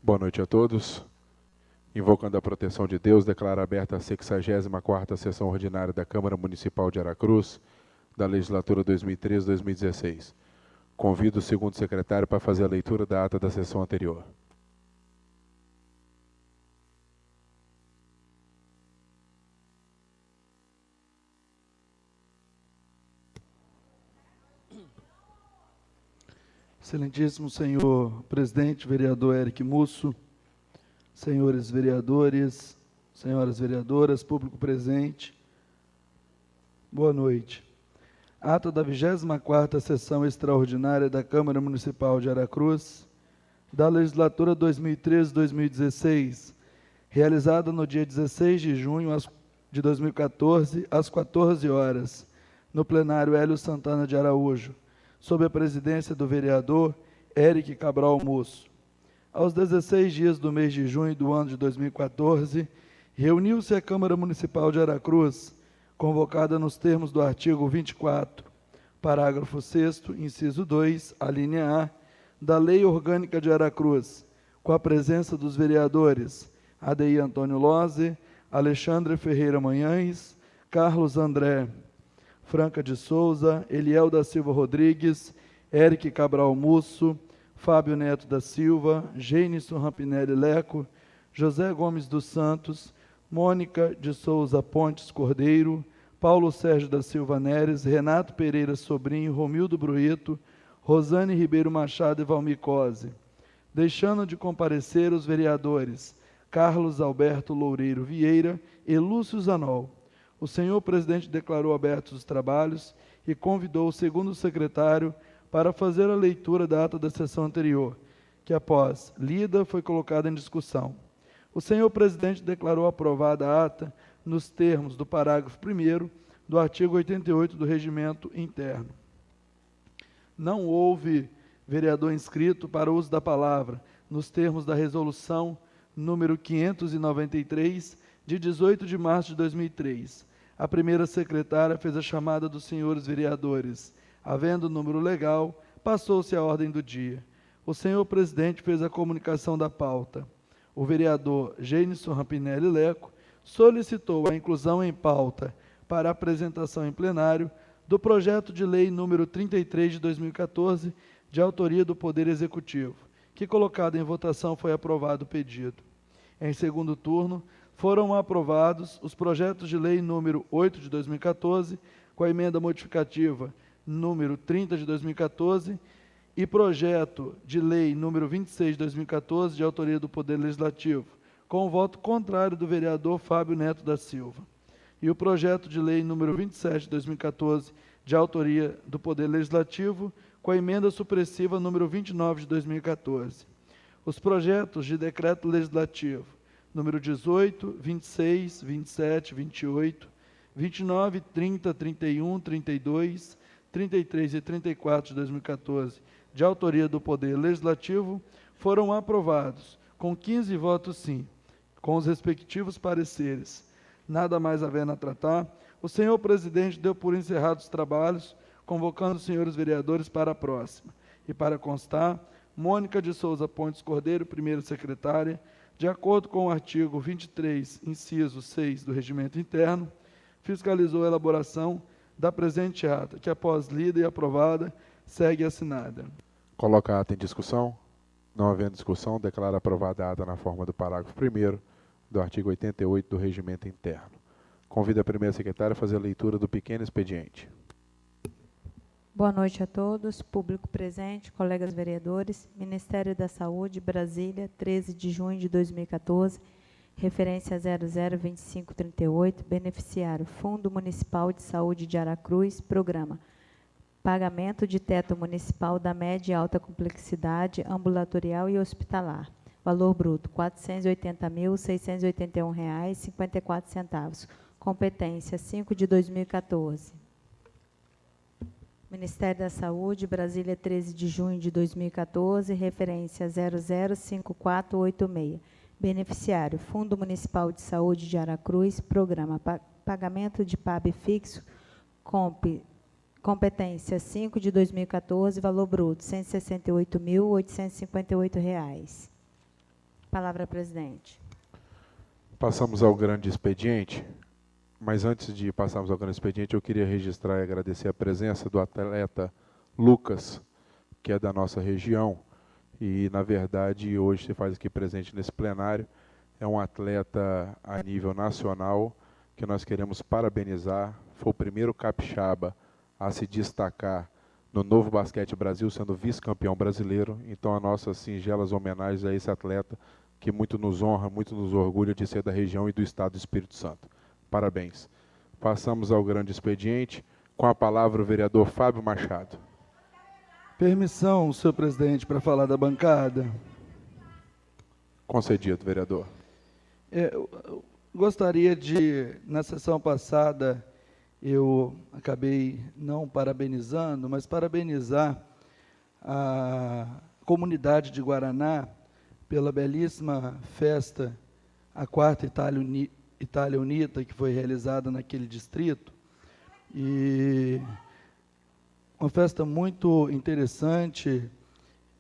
Boa noite a todos. Invocando a proteção de Deus, declaro aberta a 64ª sessão ordinária da Câmara Municipal de Aracruz, da legislatura 2013-2016. Convido o segundo secretário para fazer a leitura da ata da sessão anterior. Excelentíssimo senhor presidente, vereador Eric Musso, senhores vereadores, senhoras vereadoras, público presente, boa noite. Ata da 24ª sessão extraordinária da Câmara Municipal de Aracruz, da legislatura 2013-2016, realizada no dia 16 de junho de 2014, às 14 horas, no plenário Hélio Santana de Araújo, sob a presidência do vereador Eric Cabral Musso. Aos 16 dias do mês de junho do ano de 2014, reuniu-se a Câmara Municipal de Aracruz, convocada nos termos do artigo 24, parágrafo 6º, inciso 2, a linha A, da Lei Orgânica de Aracruz, com a presença dos vereadores Adeir Antônio Lose, Alexandre Ferreira Manhães, Carlos André Franca de Souza, Eliel da Silva Rodrigues, Eric Cabral Musso, Fábio Neto da Silva, Gênison Rampinelli Leco, José Gomes dos Santos, Mônica de Souza Pontes Cordeiro, Paulo Sérgio da Silva Neres, Renato Pereira Sobrinho, Romildo Bruito, Rosane Ribeiro Machado e Valmir Cose. Deixando de comparecer os vereadores Carlos Alberto Loureiro Vieira e Lúcio Zanol. O senhor presidente declarou abertos os trabalhos e convidou o segundo secretário para fazer a leitura da ata da sessão anterior, que após lida foi colocada em discussão. O senhor presidente declarou aprovada a ata nos termos do parágrafo 1º do artigo 88 do Regimento Interno. Não houve vereador inscrito para o uso da palavra nos termos da resolução número 593, de 18 de março de 2003. A primeira secretária fez a chamada dos senhores vereadores. Havendo o número legal, passou-se a ordem do dia. O senhor presidente fez a comunicação da pauta. O vereador Gênison Rampinelli Leco solicitou a inclusão em pauta para apresentação em plenário do projeto de lei número 33 de 2014, de autoria do Poder Executivo, que, colocado em votação, foi aprovado o pedido. Em segundo turno, foram aprovados os projetos de lei número 8 de 2014, com a emenda modificativa número 30 de 2014, e projeto de lei número 26 de 2014, de autoria do Poder Legislativo, com o voto contrário do vereador Fábio Neto da Silva. E o projeto de lei número 27 de 2014, de autoria do Poder Legislativo, com a emenda supressiva número 29 de 2014. Os projetos de decreto legislativo número 18, 26, 27, 28, 29, 30, 31, 32, 33 e 34 de 2014, de autoria do Poder Legislativo, foram aprovados, com 15 votos sim, com os respectivos pareceres. Nada mais havendo a tratar, o senhor presidente deu por encerrados os trabalhos, convocando os senhores vereadores para a próxima. E para constar, Mônica de Souza Pontes Cordeiro, primeira secretária, de acordo com o artigo 23, inciso 6 do Regimento Interno, fiscalizou a elaboração da presente ata, que após lida e aprovada, segue assinada. Coloca a ata em discussão. Não havendo discussão, declara aprovada a ata na forma do parágrafo 1º do artigo 88 do Regimento Interno. Convido a primeira secretária a fazer a leitura do pequeno expediente. Boa noite a todos, público presente, colegas vereadores. Ministério da Saúde, Brasília, 13 de junho de 2014, referência 002538, beneficiário Fundo Municipal de Saúde de Aracruz, programa Pagamento de Teto Municipal da Média e Alta Complexidade Ambulatorial e Hospitalar. Valor bruto, R$ 480.681,54. Competência, 5 de 2014. Ministério da Saúde, Brasília, 13 de junho de 2014, referência 005486. Beneficiário, Fundo Municipal de Saúde de Aracruz, programa Pagamento de PAB fixo, competência 5 de 2014, valor bruto R$ 168.858. Palavra, presidente. Passamos ao grande expediente, mas antes de passarmos ao grande expediente, eu queria registrar e agradecer a presença do atleta Lucas, que é da nossa região, e, na verdade, hoje se faz aqui presente nesse plenário. É um atleta a nível nacional que nós queremos parabenizar. Foi o primeiro capixaba a se destacar no Novo Basquete Brasil, sendo vice-campeão brasileiro. Então, as nossas singelas homenagens a esse atleta, que muito nos honra, muito nos orgulha de ser da região e do estado do Espírito Santo. Parabéns. Passamos ao grande expediente. Com a palavra, o vereador Fábio Machado. Permissão, senhor presidente, para falar da bancada. Concedido, vereador. Eu gostaria de, na sessão passada, eu acabei não parabenizando, mas parabenizar a comunidade de Guaraná pela belíssima festa, a quarta Itália Unita, que foi realizada naquele distrito. E uma festa muito interessante,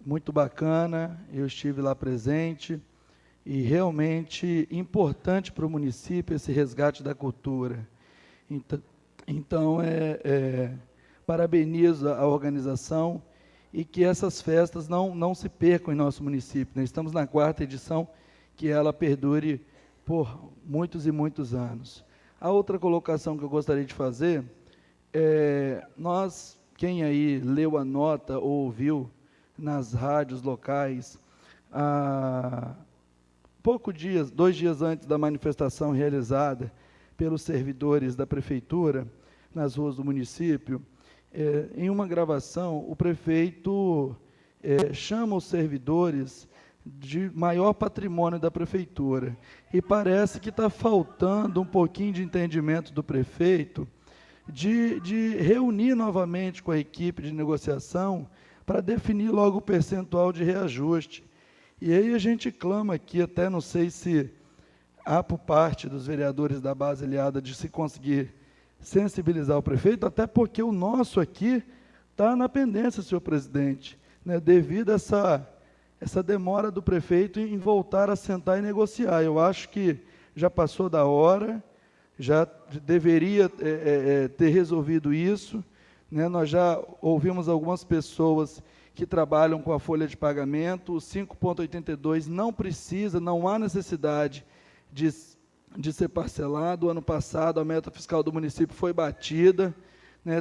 muito bacana, eu estive lá presente, e realmente importante para o município esse resgate da cultura. Então parabenizo a organização e que essas festas não se percam em nosso município. Nós estamos na 4ª edição, que ela perdure por muitos e muitos anos. A outra colocação que eu gostaria de fazer quem aí leu a nota ou ouviu nas rádios locais, 2 dias antes da manifestação realizada pelos servidores da prefeitura nas ruas do município, em uma gravação, o prefeito chama os servidores de maior patrimônio da prefeitura. E parece que está faltando um pouquinho de entendimento do prefeito de reunir novamente com a equipe de negociação para definir logo o percentual de reajuste. E aí a gente clama aqui, até não sei se há por parte dos vereadores da base aliada de se conseguir sensibilizar o prefeito, até porque o nosso aqui está na pendência, senhor presidente, né, devido a essa demora do prefeito em voltar a sentar e negociar. Eu acho que já passou da hora, já deveria ter resolvido isso, né? Nós já ouvimos algumas pessoas que trabalham com a folha de pagamento, o 5,82 não há necessidade de ser parcelado. O ano passado, a meta fiscal do município foi batida, né,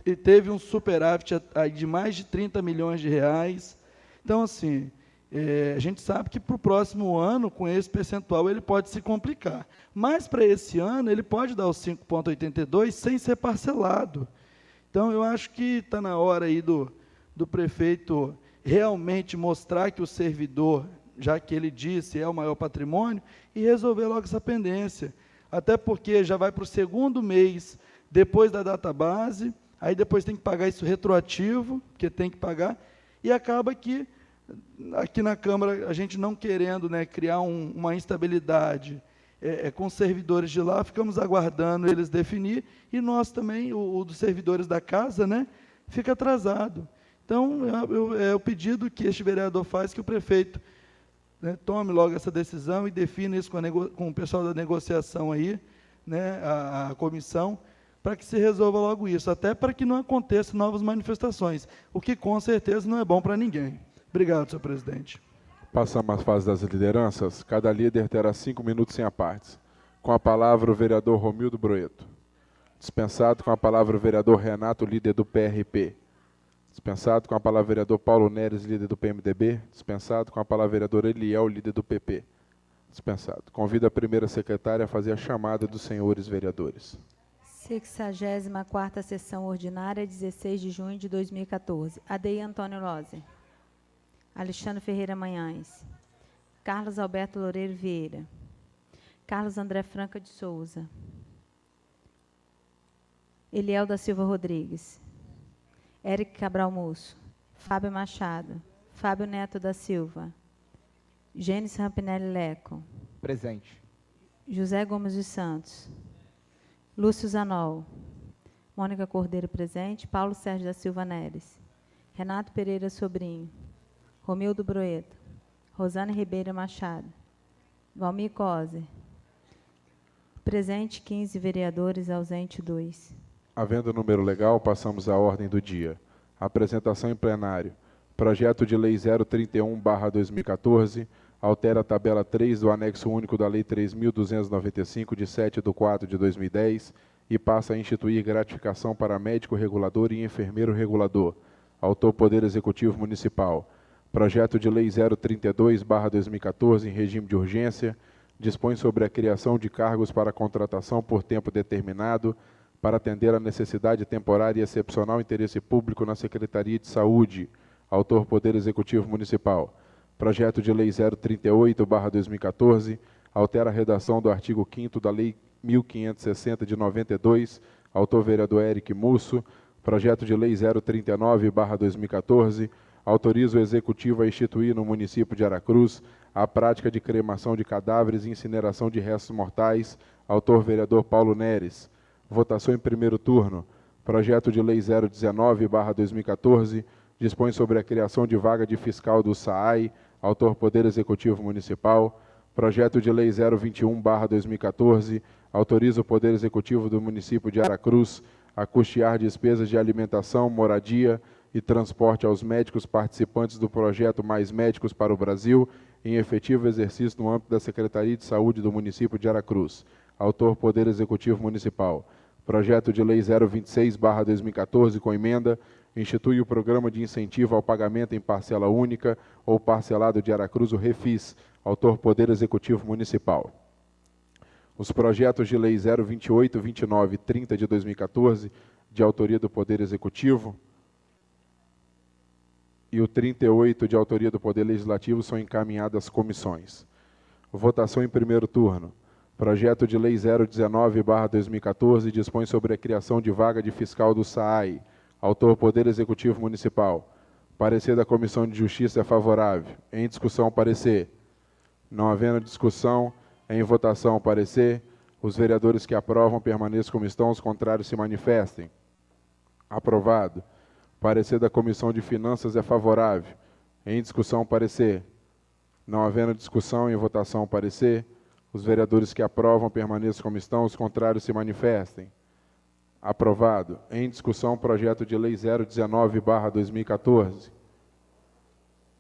e teve um superávit de mais de 30 milhões de reais. Então, assim, a gente sabe que para o próximo ano, com esse percentual, ele pode se complicar. Mas, para esse ano, ele pode dar os 5,82 sem ser parcelado. Então, eu acho que está na hora aí do prefeito realmente mostrar que o servidor, já que ele disse, é o maior patrimônio, e resolver logo essa pendência. Até porque já vai para o 2º mês, depois da data base, aí depois tem que pagar isso retroativo, porque tem que pagar, e acaba que, aqui na Câmara, a gente não querendo, né, criar uma instabilidade com os servidores de lá, ficamos aguardando eles definir, e nós também, o dos servidores da casa, né, fica atrasado. Então, é o pedido que este vereador faz, que o prefeito, né, tome logo essa decisão e defina isso com o pessoal da negociação aí, né, a comissão, para que se resolva logo isso, até para que não aconteçam novas manifestações, o que com certeza não é bom para ninguém. Obrigado, senhor presidente. Passamos às fases das lideranças. Cada líder terá 5 minutos sem apartes. Com a palavra, o vereador Romildo Broeto. Dispensado. Com a palavra, o vereador Renato, líder do PRP. Dispensado. Com a palavra, o vereador Paulo Neres, líder do PMDB. Dispensado. Com a palavra, o vereador Eliel, líder do PP. Dispensado. Convido a primeira secretária a fazer a chamada dos senhores vereadores. 64ª sessão ordinária, 16 de junho de 2014. ADI Antônio Lose. Alexandre Ferreira Manhães. Carlos Alberto Loureiro Vieira. Carlos André Franca de Souza. Eliel da Silva Rodrigues. Érico Cabral Musso. Fábio Machado. Fábio Neto da Silva. Gênesis Rampinelli Leco. Presente. José Gomes dos Santos. Lúcio Zanol. Mônica Cordeiro presente. Paulo Sérgio da Silva Neres. Renato Pereira Sobrinho. Romildo Broeto. Rosana Ribeiro Machado. Valmir Coser. Presente 15 vereadores, ausente 2. Havendo número legal, passamos à ordem do dia. Apresentação em plenário. Projeto de Lei 031/2014, altera a tabela 3 do anexo único da Lei 3.295, de 7/4/2010, e passa a instituir gratificação para médico regulador e enfermeiro regulador. Autor Poder Executivo Municipal. Projeto de Lei 032/2014, em regime de urgência, dispõe sobre a criação de cargos para contratação por tempo determinado para atender à necessidade temporária e excepcional interesse público na Secretaria de Saúde. Autor Poder Executivo Municipal. Projeto de Lei 038/2014, altera a redação do artigo 5º da Lei 1560 de 92, autor vereador Eric Musso. Projeto de Lei 039/2014, autoriza o Executivo a instituir no município de Aracruz a prática de cremação de cadáveres e incineração de restos mortais, autor vereador Paulo Neres. Votação em primeiro turno. Projeto de Lei 019/2014, dispõe sobre a criação de vaga de fiscal do SAAI, autor Poder Executivo Municipal. Projeto de Lei 021/2014, autoriza o Poder Executivo do município de Aracruz a custear despesas de alimentação, moradia e transporte aos médicos participantes do projeto Mais Médicos para o Brasil, em efetivo exercício no âmbito da Secretaria de Saúde do município de Aracruz. Autor Poder Executivo Municipal. Projeto de Lei 026/2014, com emenda, institui o Programa de Incentivo ao Pagamento em Parcela Única ou Parcelado de Aracruz, o REFIS. Autor Poder Executivo Municipal. Os projetos de Lei 028, 29 e 30 de 2014, de autoria do Poder Executivo, e o 38, de autoria do Poder Legislativo, são encaminhados às comissões. Votação em primeiro turno. Projeto de Lei 019/2014, dispõe sobre a criação de vaga de fiscal do SAAI. Autor Poder Executivo Municipal. Parecer da Comissão de Justiça é favorável. Em discussão, parecer. Não havendo discussão, em votação, parecer. Os vereadores que aprovam permaneçam como estão, os contrários se manifestem. Aprovado. Parecer da Comissão de Finanças é favorável. Em discussão, parecer. Não havendo discussão, em votação, parecer. Os vereadores que aprovam permaneçam como estão, os contrários se manifestem. Aprovado. Em discussão, projeto de Lei 019/2014.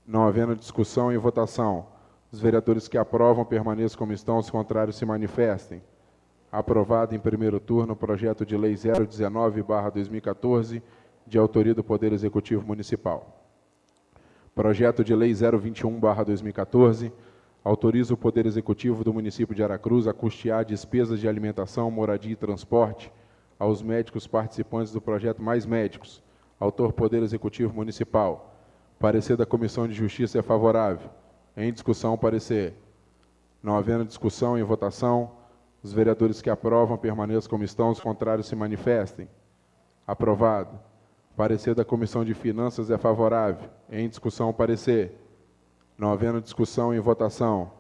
Não havendo discussão, em votação. Os vereadores que aprovam permaneçam como estão, os contrários se manifestem. Aprovado em primeiro turno, projeto de Lei 019/2014, de autoria do Poder Executivo Municipal. Projeto de Lei 021/2014, autoriza o Poder Executivo do município de Aracruz a custear despesas de alimentação, moradia e transporte aos médicos participantes do projeto Mais Médicos. Autor Poder Executivo Municipal. Parecer da Comissão de Justiça é favorável. Em discussão, parecer. Não havendo discussão, em votação, os vereadores que aprovam permaneçam como estão, os contrários se manifestem. Aprovado. Parecer da Comissão de Finanças é favorável. Em discussão, parecer. Não havendo discussão, em votação,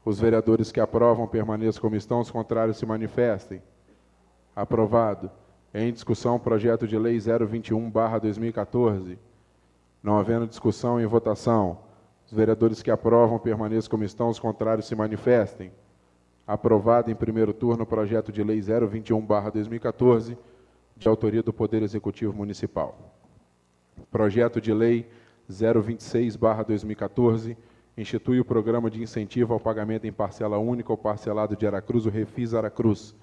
os vereadores que aprovam permaneçam como estão, os contrários se manifestem. Aprovado. Em discussão, projeto de Lei 021/2014. Não havendo discussão, em votação, os vereadores que aprovam permaneçam como estão, os contrários se manifestem. Aprovado em primeiro turno, projeto de Lei 021/2014, de autoria do Poder Executivo Municipal. Projeto de Lei 026/2014, institui o Programa de Incentivo ao Pagamento em Parcela Única ou Parcelado de Aracruz, o REFIS Aracruz.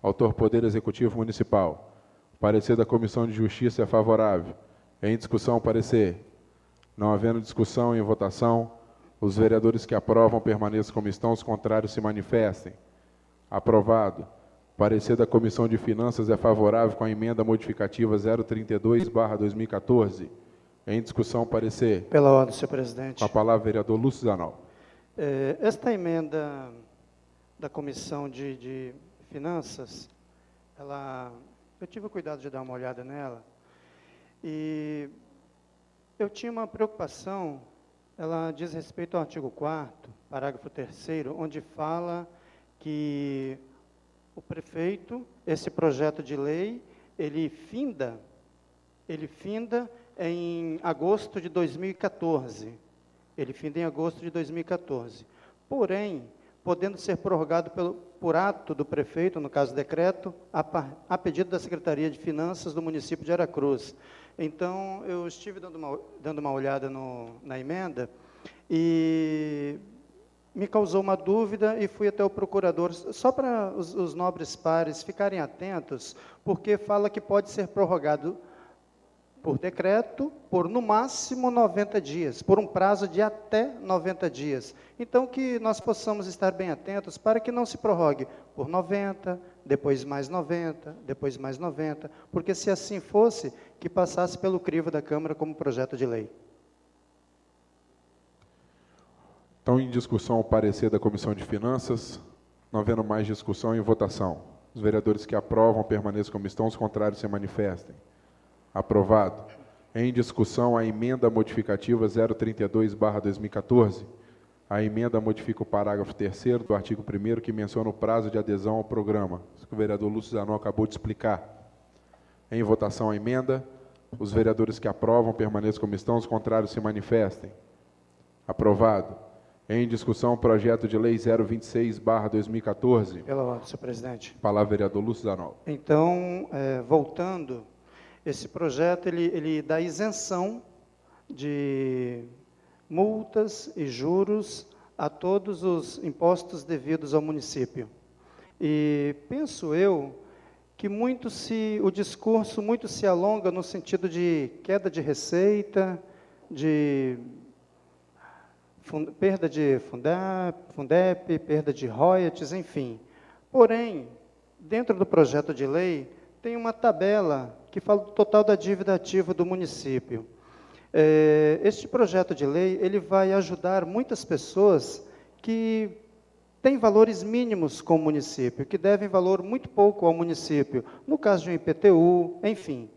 Autor Poder Executivo Municipal. Parecer da Comissão de Justiça é favorável. Em discussão, parecer. Não havendo discussão, em votação, os vereadores que aprovam permaneçam como estão, os contrários se manifestem. Aprovado. Parecer da Comissão de Finanças é favorável com a emenda modificativa 032/2014. Em discussão, parecer. Pela ordem, senhor presidente. Com a palavra, vereador Lúcio Zanol. Esta emenda da Comissão de Finanças, eu tive o cuidado de dar uma olhada nela, e eu tinha uma preocupação. Ela diz respeito ao artigo 4º, parágrafo 3º, onde fala que o prefeito, esse projeto de lei, ele finda em agosto de 2014. Ele finda em agosto de 2014. Porém, podendo ser prorrogado por ato do prefeito, no caso decreto, a pedido da Secretaria de Finanças do município de Aracruz. Então, eu estive dando uma olhada na emenda e me causou uma dúvida e fui até o procurador, só para os nobres pares ficarem atentos, porque fala que pode ser prorrogado por decreto, por no máximo 90 dias, por um prazo de até 90 dias. Então, que nós possamos estar bem atentos para que não se prorrogue por 90, depois mais 90, depois mais 90, porque se assim fosse, que passasse pelo crivo da Câmara como projeto de lei. Então, em discussão, o parecer da Comissão de Finanças. Não havendo mais discussão, em votação. Os vereadores que aprovam permaneçam como estão, os contrários se manifestem. Aprovado. Em discussão, a emenda modificativa 032/2014. A emenda modifica o parágrafo 3º do artigo 1º, que menciona o prazo de adesão ao programa. Isso que o vereador Lúcio Zanon acabou de explicar. Em votação, a emenda. Os vereadores que aprovam permaneçam como estão, os contrários se manifestem. Aprovado. Em discussão, o projeto de lei 026/2014. Pela ordem, senhor presidente. Palavra, vereador Lúcio Zanon. Então, voltando, esse projeto ele dá isenção de multas e juros a todos os impostos devidos ao município. E penso eu que o discurso muito se alonga no sentido de queda de receita, de perda de Fundep, perda de royalties, enfim. Porém, dentro do projeto de lei, tem uma tabela que fala do total da dívida ativa do município. Este projeto de lei, ele vai ajudar muitas pessoas que têm valores mínimos com o município, que devem valor muito pouco ao município, no caso de um IPTU, enfim.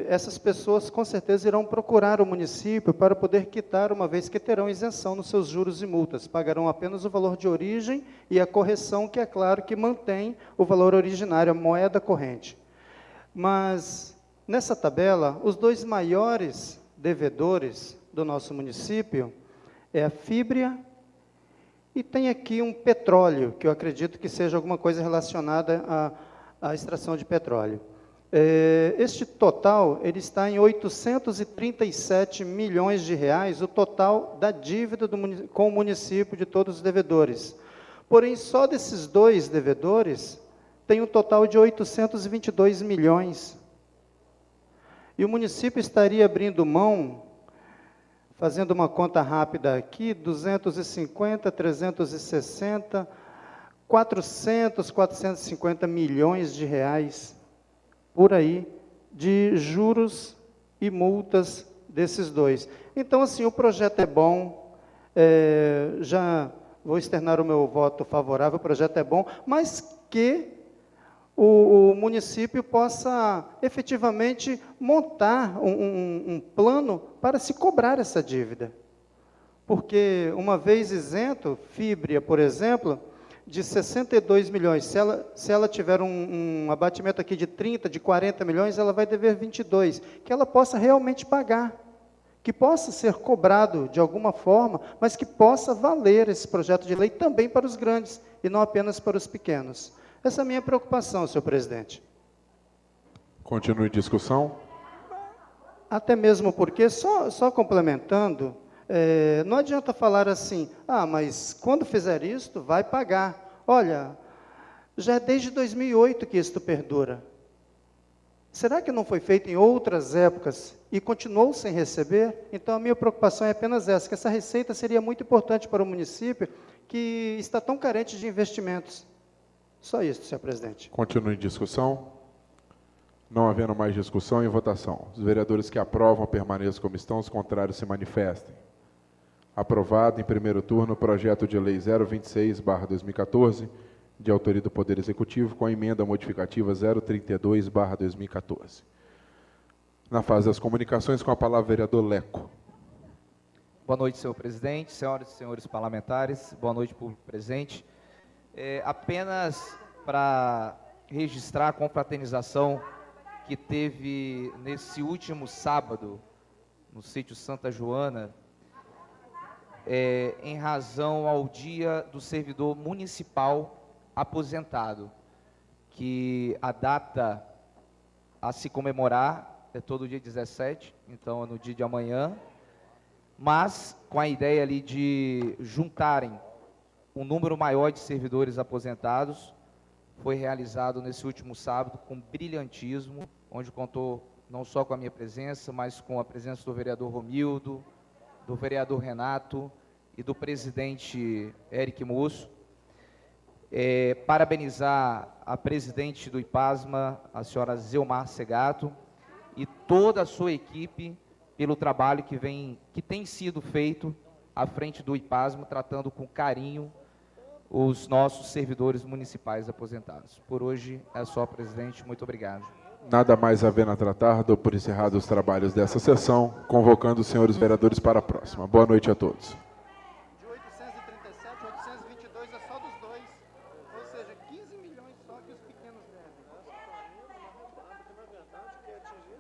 Essas pessoas com certeza irão procurar o município para poder quitar, uma vez que terão isenção nos seus juros e multas, pagarão apenas o valor de origem e a correção, que é claro que mantém o valor originário, a moeda corrente. Mas, nessa tabela, os dois maiores devedores do nosso município é a Fíbria e tem aqui um petróleo, que eu acredito que seja alguma coisa relacionada à extração de petróleo. Este total, ele está em 837 milhões de reais, o total da dívida com o município de todos os devedores. Porém, só desses dois devedores, tem um total de 822 milhões. E o município estaria abrindo mão, fazendo uma conta rápida aqui, 250, 360, 400, 450 milhões de reais, por aí, de juros e multas desses dois. Então, assim, o projeto é bom, já vou externar o meu voto favorável, o projeto é bom, mas que o município possa efetivamente montar um plano para se cobrar essa dívida. Porque, uma vez isento, Fíbria, por exemplo, de 62 milhões, se ela tiver um abatimento aqui de 30, de 40 milhões, ela vai dever 22, que ela possa realmente pagar, que possa ser cobrado de alguma forma, mas que possa valer esse projeto de lei também para os grandes, e não apenas para os pequenos. Essa é a minha preocupação, senhor presidente. Continue discussão. Até mesmo porque, só complementando, não adianta falar assim, mas quando fizer isto, vai pagar. Olha, já é desde 2008 que isto perdura. Será que não foi feito em outras épocas e continuou sem receber? Então, a minha preocupação é apenas essa, que essa receita seria muito importante para o município, que está tão carente de investimentos. Só isso, senhor presidente. Continue discussão. Não havendo mais discussão, em votação. Os vereadores que aprovam permaneçam como estão, os contrários se manifestem. Aprovado em primeiro turno o projeto de lei 026/2014, de autoria do Poder Executivo, com a emenda modificativa 032/2014. Na fase das comunicações, com a palavra o vereador Leco. Boa noite, senhor presidente, senhoras e senhores parlamentares, boa noite, público presente. Apenas para registrar a confraternização que teve nesse último sábado, no sítio Santa Joana, em razão ao Dia do Servidor Municipal Aposentado, que a data a se comemorar é todo dia 17, então é no dia de amanhã, mas com a ideia ali de juntarem um número maior de servidores aposentados, foi realizado nesse último sábado com brilhantismo, onde contou não só com a minha presença, mas com a presença do vereador Romildo, do vereador Renato e do presidente Eric Musso. Parabenizar a presidente do IPASMA, a senhora Zelmar Segato, e toda a sua equipe pelo trabalho que tem sido feito à frente do IPASMA, tratando com carinho os nossos servidores municipais aposentados. Por hoje é só, presidente. Muito obrigado. Nada mais havendo a tratar, dou por encerrados os trabalhos dessa sessão, convocando os senhores vereadores para a próxima. Boa noite a todos.